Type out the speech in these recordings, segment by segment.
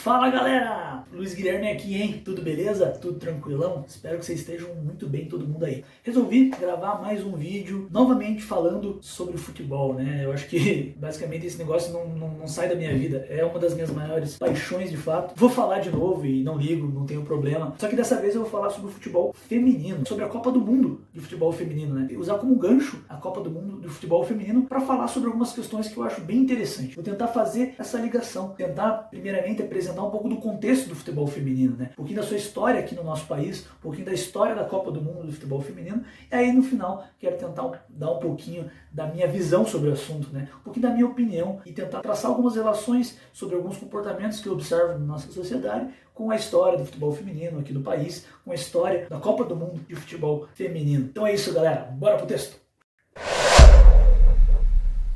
Fala galera, Luiz Guilherme aqui, hein? Tudo beleza? Tudo tranquilão? Espero que vocês estejam muito bem, todo mundo aí. Resolvi gravar mais um vídeo, novamente falando sobre o futebol, né? Eu acho que basicamente esse negócio não sai da minha vida, é uma das minhas maiores paixões de fato. Vou falar de novo e não ligo, não tenho problema. Só que dessa vez eu vou falar sobre o futebol feminino, sobre a Copa do Mundo de futebol feminino, né? E usar como gancho a Copa do Mundo de futebol feminino para falar sobre algumas questões que eu acho bem interessantes. Vou tentar fazer essa ligação, tentar primeiramente apresentar um pouco do contexto do futebol feminino, né? Um pouquinho da sua história aqui no nosso país, um pouquinho da história da Copa do Mundo do futebol feminino, e aí no final quero tentar dar um pouquinho da minha visão sobre o assunto, né? Um pouquinho da minha opinião e tentar traçar algumas relações sobre alguns comportamentos que eu observo na nossa sociedade com a história do futebol feminino aqui no país, com a história da Copa do Mundo de futebol feminino. Então é isso, galera. Bora pro texto!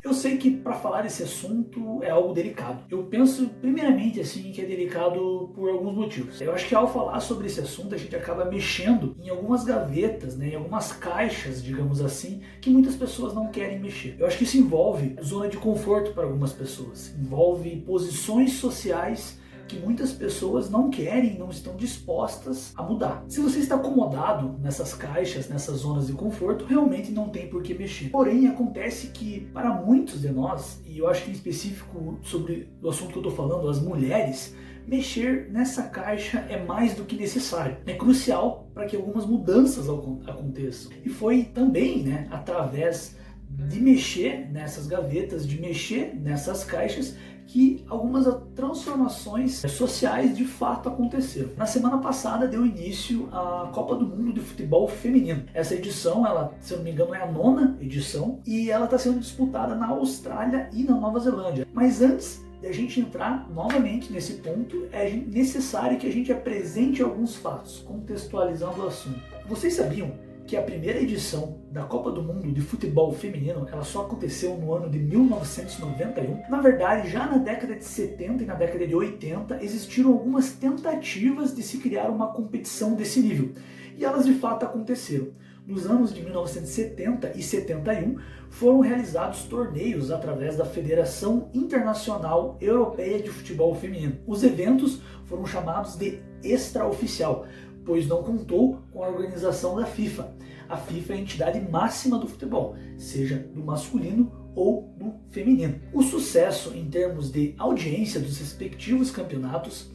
Eu sei que para falar desse assunto é algo delicado. Eu penso primeiramente assim que é delicado por alguns motivos. Eu acho que ao falar sobre esse assunto a gente acaba mexendo em algumas gavetas, né, em algumas caixas, digamos assim, que muitas pessoas não querem mexer. Eu acho que isso envolve zona de conforto para algumas pessoas, envolve posições sociais que muitas pessoas não querem, não estão dispostas a mudar. Se você está acomodado nessas caixas, nessas zonas de conforto, realmente não tem por que mexer. Porém, acontece que para muitos de nós, e eu acho que em específico sobre o assunto que eu estou falando, as mulheres, mexer nessa caixa é mais do que necessário. É crucial para que algumas mudanças aconteçam. E foi também, né, através de mexer nessas gavetas, de mexer nessas caixas, que algumas transformações sociais de fato aconteceram. Na semana passada deu início a Copa do Mundo de Futebol Feminino. Essa edição, ela, se eu não me engano, é a 9ª edição e ela está sendo disputada na Austrália e na Nova Zelândia. Mas antes de a gente entrar novamente nesse ponto, é necessário que a gente apresente alguns fatos, contextualizando o assunto. Vocês sabiam que a primeira edição da Copa do Mundo de Futebol Feminino ela só aconteceu no ano de 1991. Na verdade, já na década de 70 e na década de 80 existiram algumas tentativas de se criar uma competição desse nível. E elas de fato aconteceram. Nos anos de 1970 e 71 foram realizados torneios através da Federação Internacional Europeia de Futebol Feminino. Os eventos foram chamados de extraoficial, pois não contou com a organização da FIFA. A FIFA é a entidade máxima do futebol, seja do masculino ou do feminino. O sucesso em termos de audiência dos respectivos campeonatos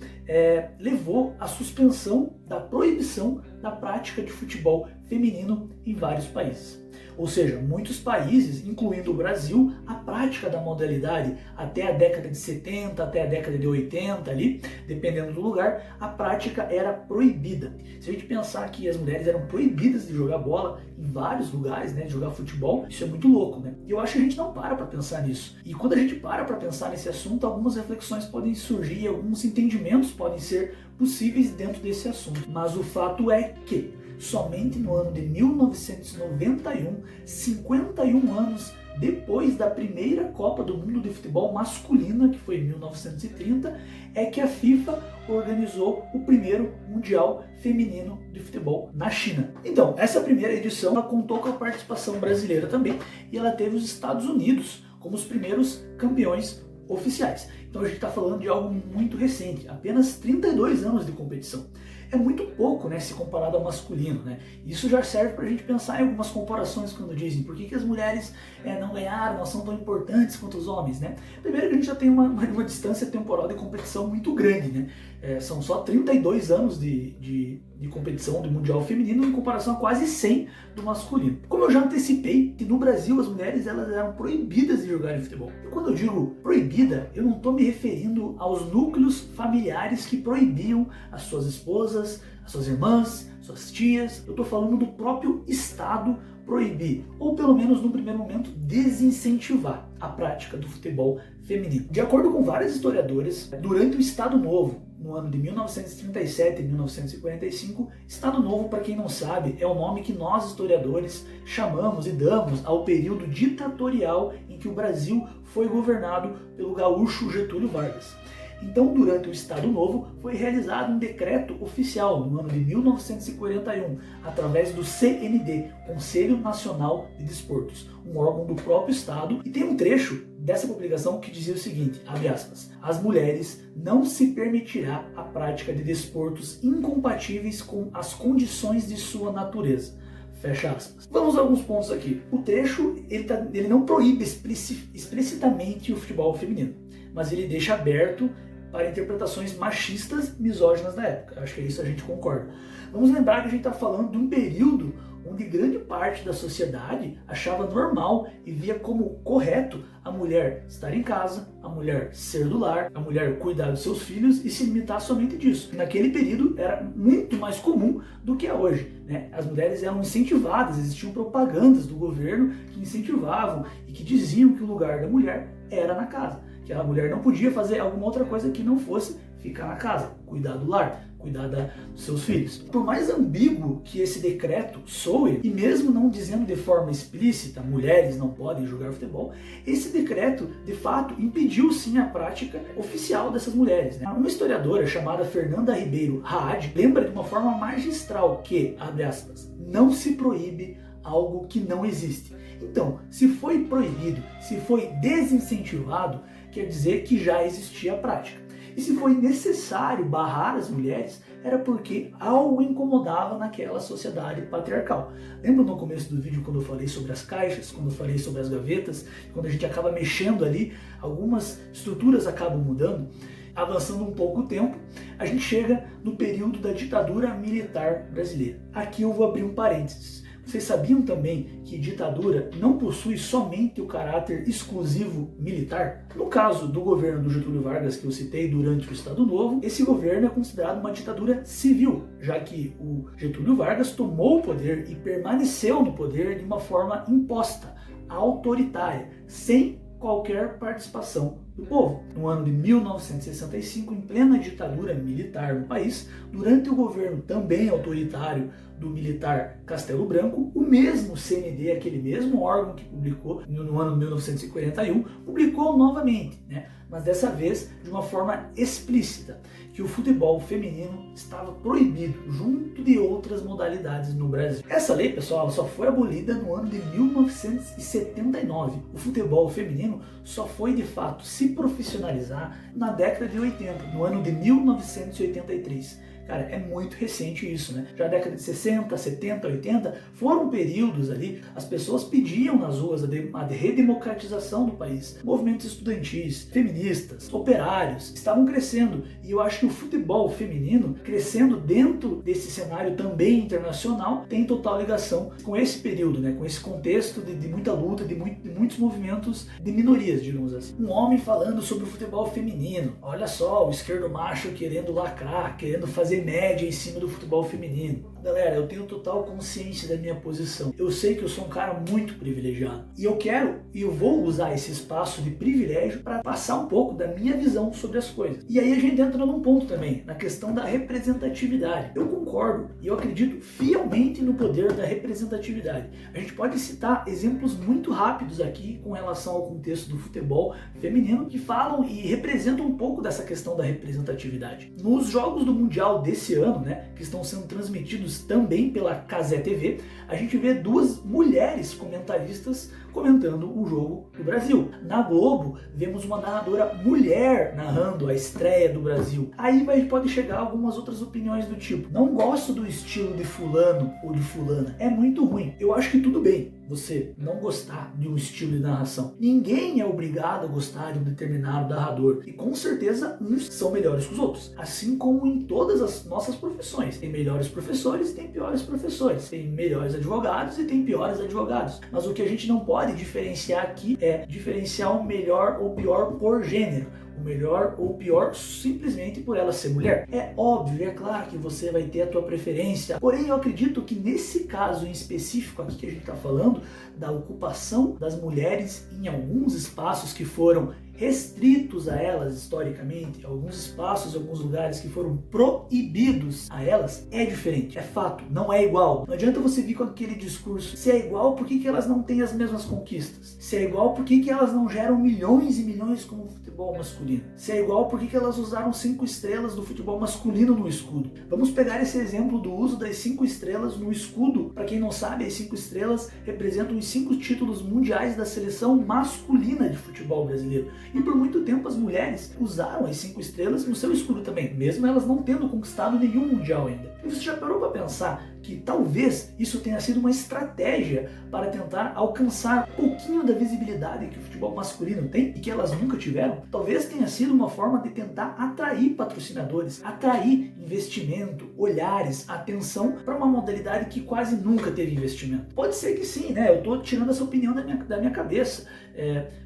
levou à suspensão da proibição da prática de futebol feminino em vários países. Ou seja, muitos países, incluindo o Brasil, a prática da modalidade até a década de 70, até a década de 80 ali, dependendo do lugar, a prática era proibida. Se a gente pensar que as mulheres eram proibidas de jogar bola em vários lugares, né, de jogar futebol, isso é muito louco, né? E eu acho que a gente não para pensar nisso. E quando a gente para pensar nesse assunto, algumas reflexões podem surgir, alguns entendimentos podem ser possíveis dentro desse assunto. Mas o fato é que somente no ano de 1991, 51 anos depois da primeira Copa do Mundo de Futebol masculina, que foi em 1930, é que a FIFA organizou o primeiro Mundial Feminino de Futebol na China. Então, essa primeira edição ela contou com a participação brasileira também, e ela teve os Estados Unidos como os primeiros campeões oficiais. Então a gente está falando de algo muito recente, apenas 32 anos de competição. É muito pouco, né, se comparado ao masculino, né? Isso já serve para a gente pensar em algumas comparações quando dizem por que as mulheres não ganharam, não são tão importantes quanto os homens, né? Primeiro que a gente já tem uma distância temporal de competição muito grande, né? São só 32 anos de competição do Mundial Feminino em comparação a quase 100 do masculino. Como eu já antecipei, que no Brasil as mulheres elas eram proibidas de jogar futebol. E quando eu digo proibida, eu não estou me referindo aos núcleos familiares que proibiam as suas esposas, as suas irmãs, suas tias. Eu estou falando do próprio Estado proibir, ou pelo menos no primeiro momento desincentivar a prática do futebol feminino. De acordo com vários historiadores, durante o Estado Novo, no ano de 1937 e 1945, Estado Novo, para quem não sabe, é o nome que nós historiadores chamamos e damos ao período ditatorial em que o Brasil foi governado pelo gaúcho Getúlio Vargas. Então, durante o Estado Novo, foi realizado um decreto oficial no ano de 1941, através do CND, Conselho Nacional de Desportos, um órgão do próprio Estado, e tem um trecho dessa publicação que dizia o seguinte, abre aspas, as mulheres não se permitirá a prática de desportos incompatíveis com as condições de sua natureza. Fecha aspas. Vamos a alguns pontos aqui. O trecho, ele não proíbe explicitamente o futebol feminino, mas ele deixa aberto para interpretações machistas, misóginas da época. Acho que é isso, a gente concorda. Vamos lembrar que a gente está falando de um período onde grande parte da sociedade achava normal e via como correto a mulher estar em casa, a mulher ser do lar, a mulher cuidar dos seus filhos e se limitar somente disso. Naquele período era muito mais comum do que é hoje, né? As mulheres eram incentivadas, existiam propagandas do governo que incentivavam e que diziam que o lugar da mulher era na casa, que a mulher não podia fazer alguma outra coisa que não fosse ficar na casa, cuidar do lar, cuidar dos seus filhos. Por mais ambíguo que esse decreto soe, e mesmo não dizendo de forma explícita, mulheres não podem jogar futebol, esse decreto, de fato, impediu sim a prática oficial dessas mulheres, né? Uma historiadora chamada Fernanda Ribeiro Raad lembra de uma forma magistral que, abre aspas, não se proíbe algo que não existe. Então, se foi proibido, se foi desincentivado, quer dizer que já existia a prática. E se foi necessário barrar as mulheres, era porque algo incomodava naquela sociedade patriarcal. Lembra no começo do vídeo quando eu falei sobre as caixas, quando eu falei sobre as gavetas, quando a gente acaba mexendo ali, algumas estruturas acabam mudando? Avançando um pouco o tempo, a gente chega no período da ditadura militar brasileira. Aqui eu vou abrir um parênteses. Vocês sabiam também que ditadura não possui somente o caráter exclusivo militar? No caso do governo do Getúlio Vargas, que eu citei durante o Estado Novo, esse governo é considerado uma ditadura civil, já que o Getúlio Vargas tomou o poder e permaneceu no poder de uma forma imposta, autoritária, sem qualquer participação do povo. No ano de 1965, em plena ditadura militar no país, durante o governo também autoritário do militar Castelo Branco, o mesmo CND, aquele mesmo órgão que publicou no ano de 1941, publicou novamente, né? Mas dessa vez de uma forma explícita, que o futebol feminino estava proibido, junto de outras modalidades no Brasil. Essa lei, pessoal, só foi abolida no ano de 1979. O futebol feminino só foi de fato se profissionalizar na década de 80, no ano de 1983. Cara, é muito recente isso, né? Já na década de 60, 70, 80, foram períodos ali, as pessoas pediam nas ruas a redemocratização do país. Movimentos estudantis, feministas, operários, estavam crescendo. E eu acho que o futebol feminino, crescendo dentro desse cenário também internacional, tem total ligação com esse período, né? Com esse contexto de muita luta, de muitos movimentos de minorias, digamos assim. Um homem falando sobre o futebol feminino. Olha só, o esquerdo macho querendo lacrar, querendo fazer média em cima do futebol feminino. Galera, eu tenho total consciência da minha posição. Eu sei que eu sou um cara muito privilegiado. E eu vou usar esse espaço de privilégio para passar um pouco da minha visão sobre as coisas. E aí a gente entra num ponto também, na questão da representatividade. Eu concordo e eu acredito fielmente no poder da representatividade. A gente pode citar exemplos muito rápidos aqui com relação ao contexto do futebol feminino que falam e representam um pouco dessa questão da representatividade. Nos jogos do Mundial desse ano, né, que estão sendo transmitidos também pela Cazé TV, a gente vê duas mulheres comentaristas comentando o jogo do Brasil. Na Globo, vemos uma narradora mulher narrando a estreia do Brasil. Aí pode chegar algumas outras opiniões do tipo, não gosto do estilo de fulano ou de fulana, é muito ruim. Eu acho que tudo bem você não gostar de um estilo de narração. Ninguém é obrigado a gostar de um determinado narrador. E com certeza uns são melhores que os outros. Assim como em todas as nossas profissões. Tem melhores professores e tem piores professores. Tem melhores advogados e tem piores advogados. Mas o que a gente não pode diferenciar aqui é diferenciar o melhor ou pior por gênero. O melhor ou pior simplesmente por ela ser mulher. É óbvio, é claro que você vai ter a tua preferência, porém eu acredito que nesse caso em específico aqui que a gente está falando, da ocupação das mulheres em alguns espaços que foram restritos a elas historicamente, alguns espaços, alguns lugares que foram proibidos a elas, é diferente, é fato, não é igual. Não adianta você vir com aquele discurso, se é igual, por que elas não têm as mesmas conquistas? Se é igual, por que elas não geram milhões e milhões como futebol? futebol masculino? Se é igual, por que elas usaram 5 estrelas do futebol masculino no escudo? Vamos pegar esse exemplo do uso das 5 estrelas no escudo. Para quem não sabe, as 5 estrelas representam os 5 títulos mundiais da seleção masculina de futebol brasileiro. E por muito tempo as mulheres usaram as 5 estrelas no seu escudo também, mesmo elas não tendo conquistado nenhum mundial ainda. E você já parou para pensar que talvez isso tenha sido uma estratégia para tentar alcançar um pouquinho da visibilidade que o futebol masculino tem e que elas nunca tiveram? Talvez tenha sido uma forma de tentar atrair patrocinadores, atrair investimento, olhares, atenção para uma modalidade que quase nunca teve investimento. Pode ser que sim, né? Eu estou tirando essa opinião da minha cabeça.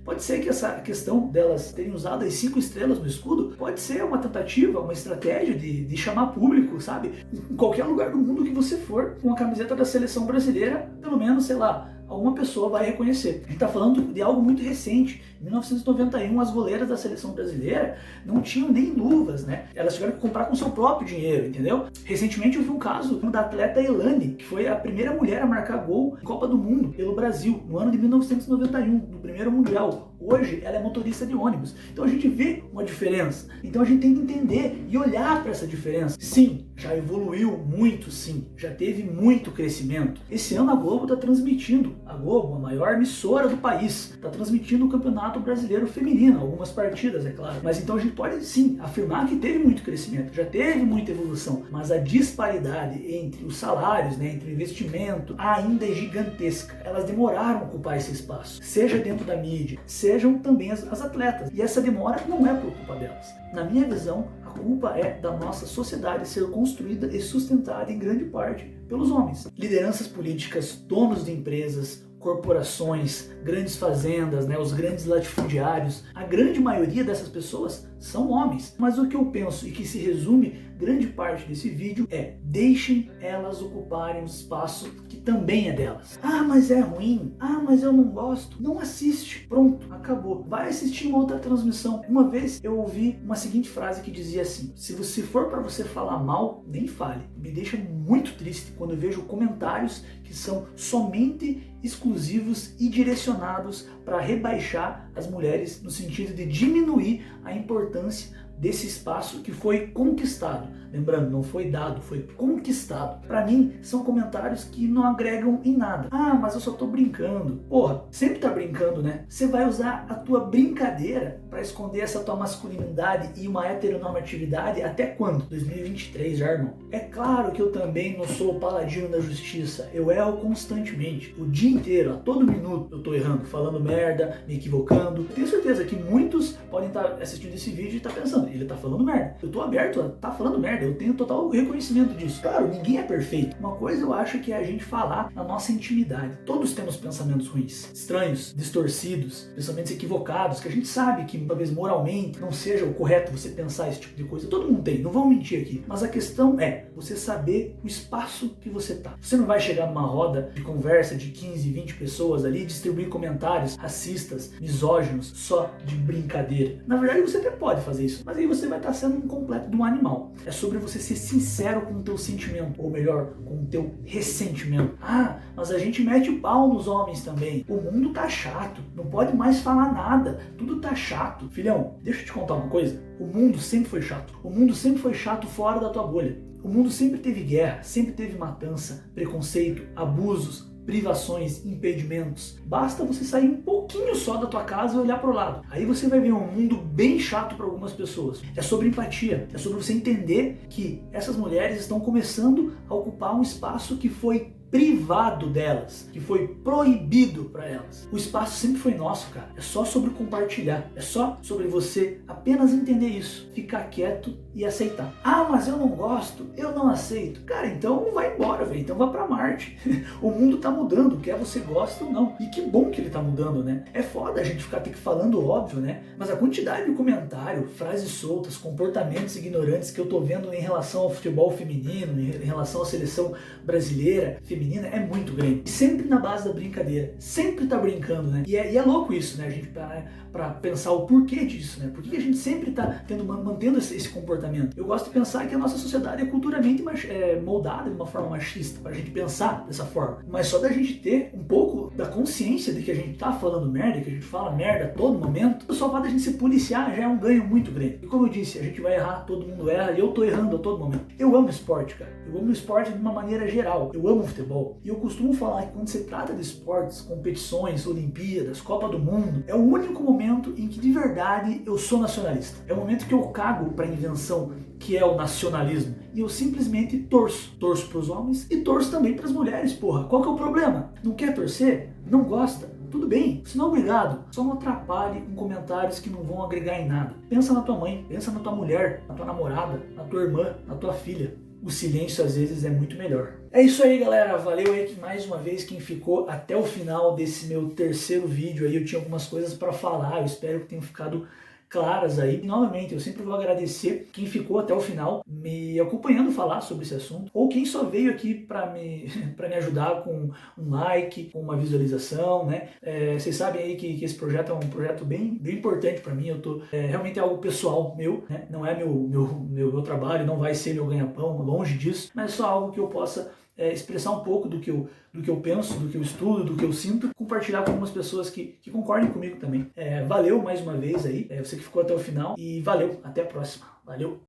Pode ser que essa questão delas terem usado as 5 estrelas no escudo pode ser uma tentativa, uma estratégia de chamar público, sabe? Em qualquer lugar do mundo que você for, com a camiseta da seleção brasileira, pelo menos, sei lá, alguma pessoa vai reconhecer. A gente está falando de algo muito recente. Em 1991, as goleiras da seleção brasileira não tinham nem luvas, né? Elas tiveram que comprar com seu próprio dinheiro, entendeu? Recentemente eu vi um caso da atleta Elane, que foi a primeira mulher a marcar gol em Copa do Mundo pelo Brasil, no ano de 1991, no primeiro Mundial. Hoje ela é motorista de ônibus. Então a gente vê uma diferença. Então a gente tem que entender e olhar para essa diferença. Sim, já evoluiu muito, sim. Já teve muito crescimento. Esse ano a Globo está transmitindo. A Globo, a maior emissora do país, está transmitindo o Campeonato Brasileiro Feminino, algumas partidas, é claro. Mas então a gente pode sim afirmar que teve muito crescimento, já teve muita evolução, mas a disparidade entre os salários, né, entre o investimento, ainda é gigantesca. Elas demoraram a ocupar esse espaço, seja dentro da mídia, sejam também as atletas. E essa demora não é por culpa delas. Na minha visão, a culpa é da nossa sociedade ser construída e sustentada em grande parte pelos homens. Lideranças políticas, donos de empresas, corporações, grandes fazendas, né, os grandes latifundiários, a grande maioria dessas pessoas são homens. Mas o que eu penso e que se resume grande parte desse vídeo é: deixem elas ocuparem o espaço que também é delas. Ah, mas é ruim. Ah, mas eu não gosto. Não assiste. Pronto, acabou. Vai assistir uma outra transmissão. Uma vez eu ouvi uma seguinte frase que dizia assim: se você for para você falar mal, nem fale. Me deixa muito triste quando eu vejo comentários que são somente exclusivos e direcionados para rebaixar as mulheres, no sentido de diminuir a importância desse espaço que foi conquistado. Lembrando, não foi dado, foi conquistado. Para mim, são comentários que não agregam em nada. Ah, mas eu só tô brincando. Porra, sempre tá brincando, né? Você vai usar a tua brincadeira para esconder essa tua masculinidade e uma heteronormatividade até quando? 2023 já, irmão. É claro que eu também não sou o paladino da justiça. Eu erro constantemente. O dia inteiro, a todo minuto, eu tô errando, falando merda, me equivocando. Tenho certeza que muitos podem estar assistindo esse vídeo e tá pensando: ele tá falando merda. Eu tô aberto a tá falando merda. Eu tenho total reconhecimento disso. Claro, ninguém é perfeito. Uma coisa eu acho que é a gente falar na nossa intimidade. Todos temos pensamentos ruins, estranhos, distorcidos, pensamentos equivocados, que a gente sabe que talvez moralmente não seja o correto você pensar esse tipo de coisa. Todo mundo tem, não vamos mentir aqui. Mas a questão é você saber o espaço que você tá. Você não vai chegar numa roda de conversa de 15, 20 pessoas ali e distribuir comentários racistas, misóginos, só de brincadeira. Na verdade, você até pode fazer isso, mas aí você vai estar sendo um completo de um animal. É sobre você ser sincero com o teu sentimento, ou melhor, com o teu ressentimento. Ah, mas a gente mete o pau nos homens também. O mundo tá chato, não pode mais falar nada, tudo tá chato. Filhão, deixa eu te contar uma coisa. O mundo sempre foi chato. O mundo sempre foi chato fora da tua bolha. O mundo sempre teve guerra, sempre teve matança, preconceito, abusos, privações, impedimentos. Basta você sair um pouquinho só da tua casa e olhar para o lado. Aí você vai ver um mundo bem chato para algumas pessoas. É sobre empatia, é sobre você entender que essas mulheres estão começando a ocupar um espaço que foi privado delas, que foi proibido para elas. O espaço sempre foi nosso, cara. É só sobre compartilhar. É só sobre você apenas entender isso, ficar quieto e aceitar. Ah, mas eu não gosto, eu não aceito. Cara, então vai embora, velho. Então vá para Marte. O mundo tá mudando, quer você gosta ou não. E que bom que ele tá mudando, né? É foda a gente ficar falando óbvio, né? Mas a quantidade de comentário, frases soltas, comportamentos ignorantes que eu tô vendo em relação ao futebol feminino, em relação à seleção brasileira feminina é muito grande. E sempre na base da brincadeira. Sempre tá brincando, né? E é louco isso, né? A gente pra pensar o porquê disso, né? Por que a gente sempre tá mantendo esse comportamento? Eu gosto de pensar que a nossa sociedade é culturalmente moldada de uma forma machista, pra gente pensar dessa forma. Mas só da gente ter um pouco da consciência de que a gente tá falando merda, que a gente fala merda a todo momento, só o fato da gente se policiar já é um ganho muito grande. E como eu disse, a gente vai errar, todo mundo erra, e eu tô errando a todo momento. Eu amo esporte, cara. Eu amo esporte de uma maneira geral. Eu amo futebol. E eu costumo falar que quando se trata de esportes, competições, Olimpíadas, Copa do Mundo, é o único momento em que de verdade eu sou nacionalista. É o momento que eu cago pra invenção que é o nacionalismo. E eu simplesmente torço. Torço pros homens e torço também pras mulheres, porra. Qual que é o problema? Não quer torcer? Não gosta? Tudo bem, se não, obrigado. Só não atrapalhe com comentários que não vão agregar em nada. Pensa na tua mãe, pensa na tua mulher, na tua namorada, na tua irmã, na tua filha. O silêncio às vezes é muito melhor. É isso aí, galera. Valeu aí que mais uma vez quem ficou até o final desse meu terceiro vídeo aí. Eu tinha algumas coisas para falar, eu espero que tenham ficado claras aí. E novamente, eu sempre vou agradecer quem ficou até o final me acompanhando falar sobre esse assunto, ou quem só veio aqui para me ajudar com um like, com uma visualização, né? Vocês sabem aí que esse projeto é um projeto bem importante para mim. Eu tô realmente é algo pessoal meu, né? Não é meu trabalho, não vai ser meu ganha-pão, longe disso, mas é só algo que eu possa expressar um pouco do que eu penso, do que eu estudo, do que eu sinto, compartilhar com algumas pessoas que concordem comigo também. Valeu mais uma vez aí, você que ficou até o final, e valeu, até a próxima. Valeu!